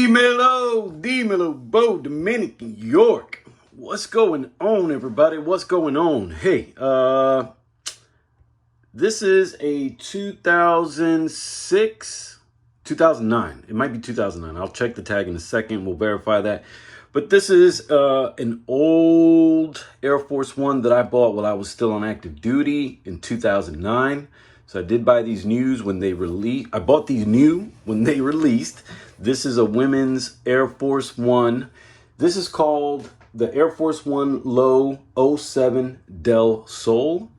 Dímelo, Bo, Dominican, York. What's going on, everybody? What's going on? Hey, this is a 2009. It might be 2009. I'll check the tag in a second. We'll verify that. But this is an old Air Force One that I bought while I was still on active duty in 2009. So I did buy these news when they released. I bought these new when they released. This is a women's Air Force One. This is called the Air Force One Low 07 Del Sol.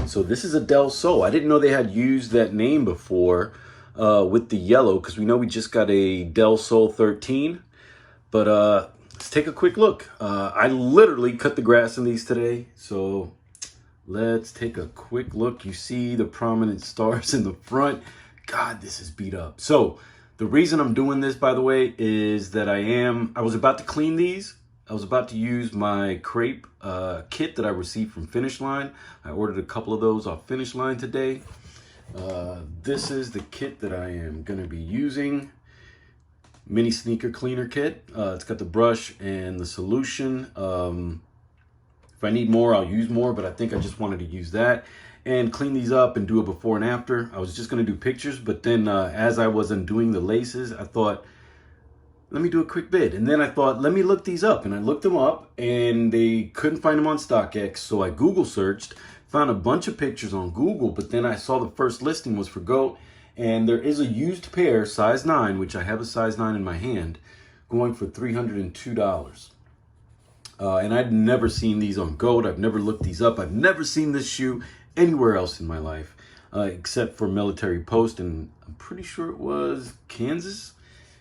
So this is a Del Sol. I didn't know they had used that name before with the yellow, because we know we just got a Del Sol 13. But let's take a quick look. I literally cut the grass in these today. So let's take a quick look. You see the prominent stars in the front. God, this is beat up. So the reason I'm doing this, by the way, is that I was about to clean these. I was about to use my crepe kit that I received from Finish Line. I ordered a couple of those off Finish Line today. This is the kit that I am going to be using. Mini sneaker cleaner kit. It's got the brush and the solution. If I need more, I'll use more, but I think I just wanted to use that and clean these up and do a before and after. I was just going to do pictures, but then as I was undoing the laces, I thought, let me do a quick vid. And then I thought, let me look these up. And I looked them up and they couldn't find them on StockX. So I Google searched, found a bunch of pictures on Google, but then I saw the first listing was for GOAT. And there is a used pair, size 9, which I have a size 9 in my hand, going for $302. And I'd never seen these on GOAT. I've never looked these up. I've never seen this shoe anywhere else in my life, except for Military Post. And I'm pretty sure it was Kansas.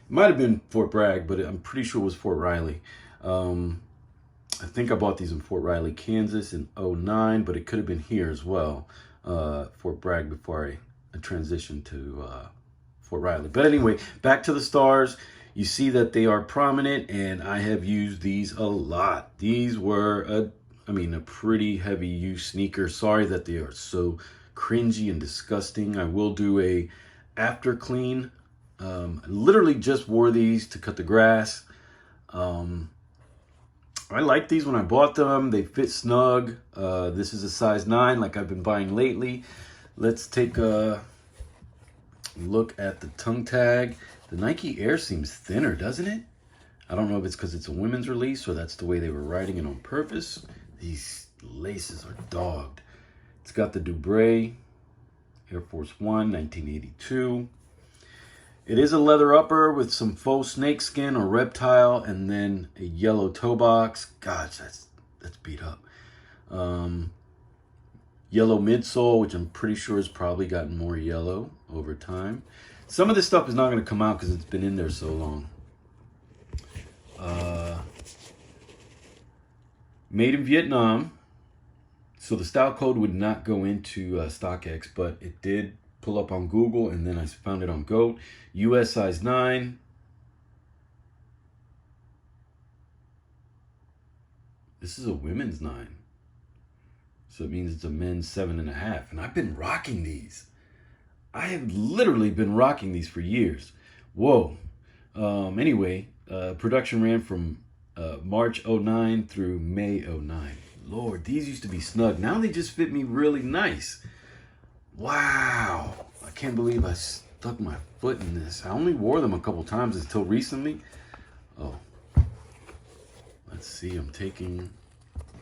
It might have been Fort Bragg, but I'm pretty sure it was Fort Riley. I think I bought these in Fort Riley, Kansas in 09, but it could have been here as well, Fort Bragg, before I transitioned to Fort Riley. But anyway, back to the stars. You see that they are prominent, and I have used these a lot. These were a pretty heavy use sneaker. Sorry that they are so cringy and disgusting. I will do a after clean. I literally just wore these to cut the grass. I liked these when I bought them. They fit snug. This is a size 9 like I've been buying lately. Let's take a look at the tongue tag. The Nike Air seems thinner, doesn't it? I don't know if it's because it's a women's release or that's the way they were writing it on purpose. These laces are dogged. It's got the Dubray Air Force One, 1982. It is a leather upper with some faux snake skin or reptile, and then a yellow toe box. Gosh, that's beat up. Yellow midsole, which I'm pretty sure has probably gotten more yellow over time. Some of this stuff is not going to come out because it's been in there so long. Made in Vietnam. So the style code would not go into StockX, but it did pull up on Google, and then I found it on GOAT. US size 9. This is a women's 9. So it means it's a men's 7.5. And I've been rocking these. I have literally been rocking these for years. Whoa. Anyway, production ran from March 09 through May 09. Lord, these used to be snug. Now they just fit me really nice. Wow. I can't believe I stuck my foot in this. I only wore them a couple times until recently. Oh. Let's see. I'm taking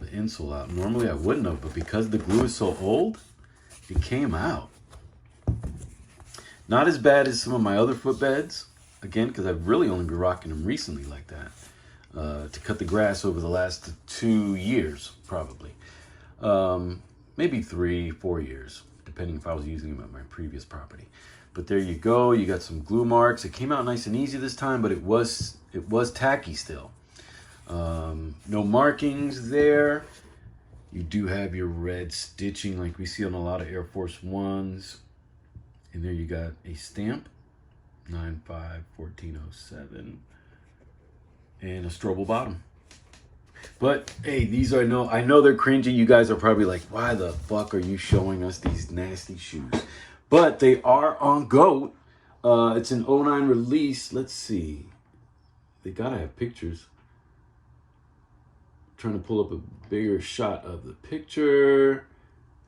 the insole out. Normally I wouldn't have, but because the glue is so old, it came out. Not as bad as some of my other footbeds, again, because I've really only been rocking them recently like that, to cut the grass over the last 2 years, probably. Maybe 3-4 years, depending if I was using them at my previous property. But there you go. You got some glue marks. It came out nice and easy this time, but it was tacky still. No markings there. You do have your red stitching like we see on a lot of Air Force Ones. And there you got a stamp, 9/5/1407, and a Strobel bottom. But hey, these are I know they're cringy. You guys are probably like, why the fuck are you showing us these nasty shoes? But they are on GOAT. It's an 09 release. Let's see. they gotta have pictures. I'm trying to pull up a bigger shot of the picture.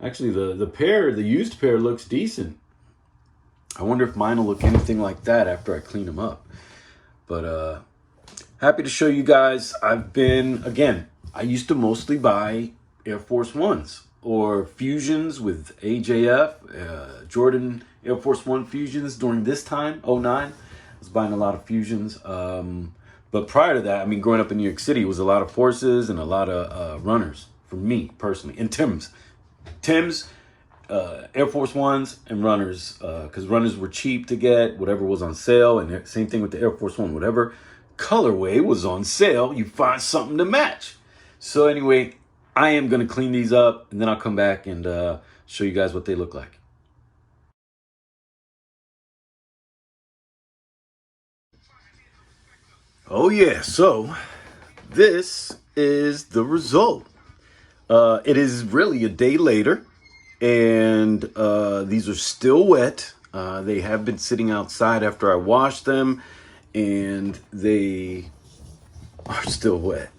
Actually, the used pair looks decent. I wonder if mine will look anything like that after I clean them up. But happy to show you guys. Again, I used to mostly buy Air Force Ones or Fusions with AJF, Jordan Air Force One Fusions during this time, 09. I was buying a lot of Fusions. But prior to that, I mean, growing up in New York City, it was a lot of Forces and a lot of runners for me personally. And Tims, Air Force Ones and runners, because runners were cheap to get, whatever was on sale. And same thing with the Air Force One, whatever colorway was on sale, you find something to match. So anyway, I am going to clean these up, and then I'll come back and show you guys what they look like. Oh yeah, so this is the result. It is really a day later, and these are still wet. They have been sitting outside after I washed them, and they are still wet.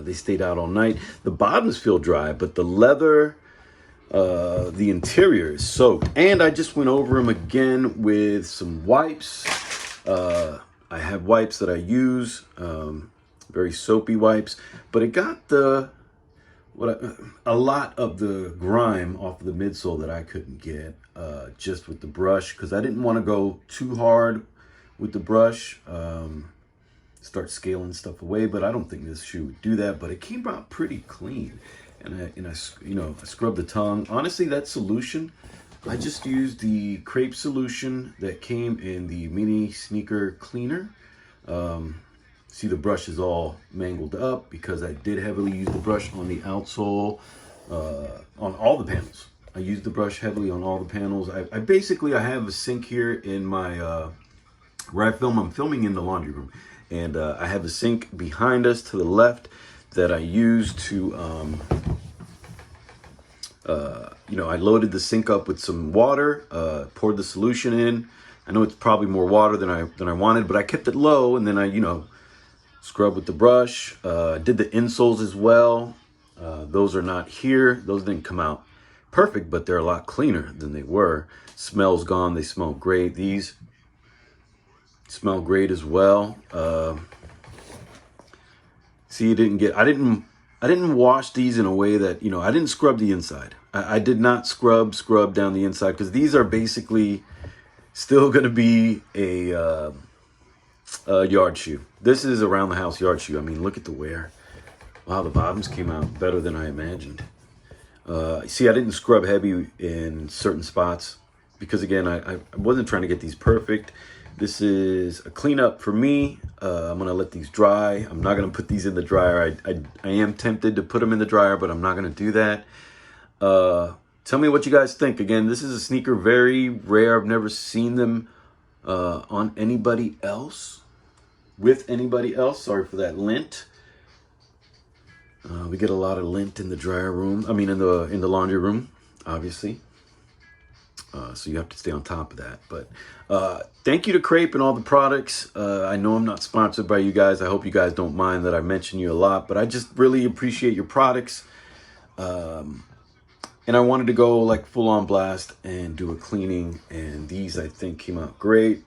They stayed out all night. The bottoms feel dry, but the leather, the interior is soaked. And I just went over them again with some wipes. I have wipes that I use, very soapy wipes, but it got a lot of the grime off of the midsole that I couldn't get just with the brush, because I didn't want to go too hard with the brush, start scaling stuff away. But I don't think this shoe would do that. But it came out pretty clean, and I scrubbed the tongue. Honestly, that solution, I just used the crepe solution that came in the mini sneaker cleaner. See, the brush is all mangled up because I did heavily use the brush on the outsole, on all the panels. I used the brush heavily on all the panels. I basically have a sink here in my, where I film. I'm filming in the laundry room. And I have a sink behind us to the left that I use to, I loaded the sink up with some water, poured the solution in. I know it's probably more water than I wanted, but I kept it low, and then I, scrub with the brush. Did the insoles as well. Those are not here. Those didn't come out perfect, but they're a lot cleaner than they were. Smell's gone. They smell great. These smell great as well. See, I didn't wash these in a way that, I didn't scrub the inside. I did not scrub down the inside, because these are basically still going to be a yard shoe. This is around the house yard shoe. I mean, look at the wear. Wow, the bottoms came out better than I imagined. See, I didn't scrub heavy in certain spots because, again, I wasn't trying to get these perfect. This is a cleanup for me. I'm going to let these dry. I'm not going to put these in the dryer. I am tempted to put them in the dryer, but I'm not going to do that. Tell me what you guys think. Again, this is a sneaker very rare. I've never seen them on anybody else, with anybody else. Sorry for that lint. We get a lot of lint in the dryer room. I mean, in the laundry room, obviously. So you have to stay on top of that. But thank you to Crepe and all the products. I know I'm not sponsored by you guys. I hope you guys don't mind that I mention you a lot, but I just really appreciate your products. And I wanted to go like full on blast and do a cleaning, and these I think came out great.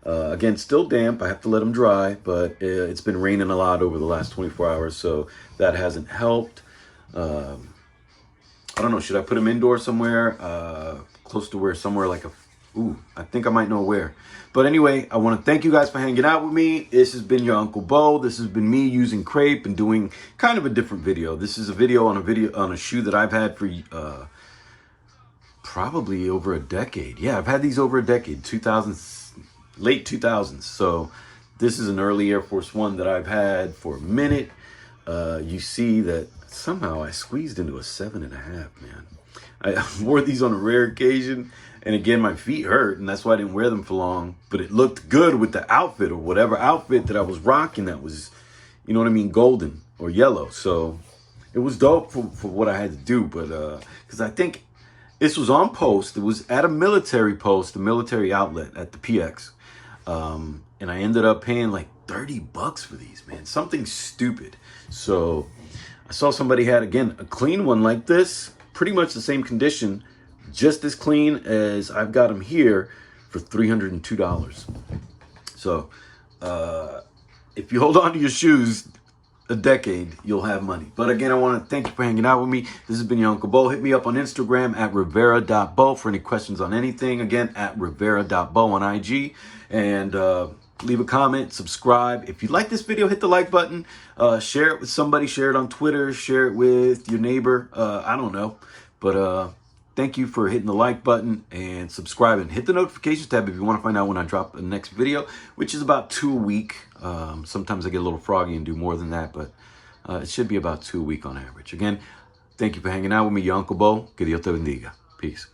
Again, still damp. I have to let them dry, but it's been raining a lot over the last 24 hours, so that hasn't helped. I don't know. Should I put them indoor somewhere? Close to where? Somewhere like I think I might know where. But anyway, I want to thank you guys for hanging out with me. This has been your Uncle Bo. This has been me using Crepe and doing kind of a different video. This is a video on a shoe that I've had for probably over a decade. Yeah, I've had these over a decade, late 2000s. So this is an early Air Force One that I've had for a minute. You see that somehow I squeezed into a 7.5, man. I wore these on a rare occasion, and again, my feet hurt, and that's why I didn't wear them for long. But it looked good with the outfit, or whatever outfit that I was rocking that was, you know what I mean, golden or yellow. So it was dope for what I had to do. But because I think this was on post. It was at a military post, a military outlet at the PX. And I ended up paying like 30 bucks for these, man. Something stupid. So I saw somebody had, again, a clean one like this, pretty much the same condition, just as clean as I've got them here, for $302. So if you hold on to your shoes a decade, you'll have money. But again, I want to thank you for hanging out with me. This has been your Uncle Bo. Hit me up on Instagram at Rivera.Bo for any questions on anything. Again, at Rivera.Bo on IG. And leave a comment, subscribe. If you like this video, hit the like button. Share it with somebody. Share it on Twitter. Share it with your neighbor. I don't know. But thank you for hitting the like button and subscribing. Hit the notifications tab if you want to find out when I drop the next video, which is about 2 a week. Sometimes I get a little froggy and do more than that, but it should be about 2 a week on average. Again, thank you for hanging out with me, your Uncle Bo. Que Dios te bendiga. Peace.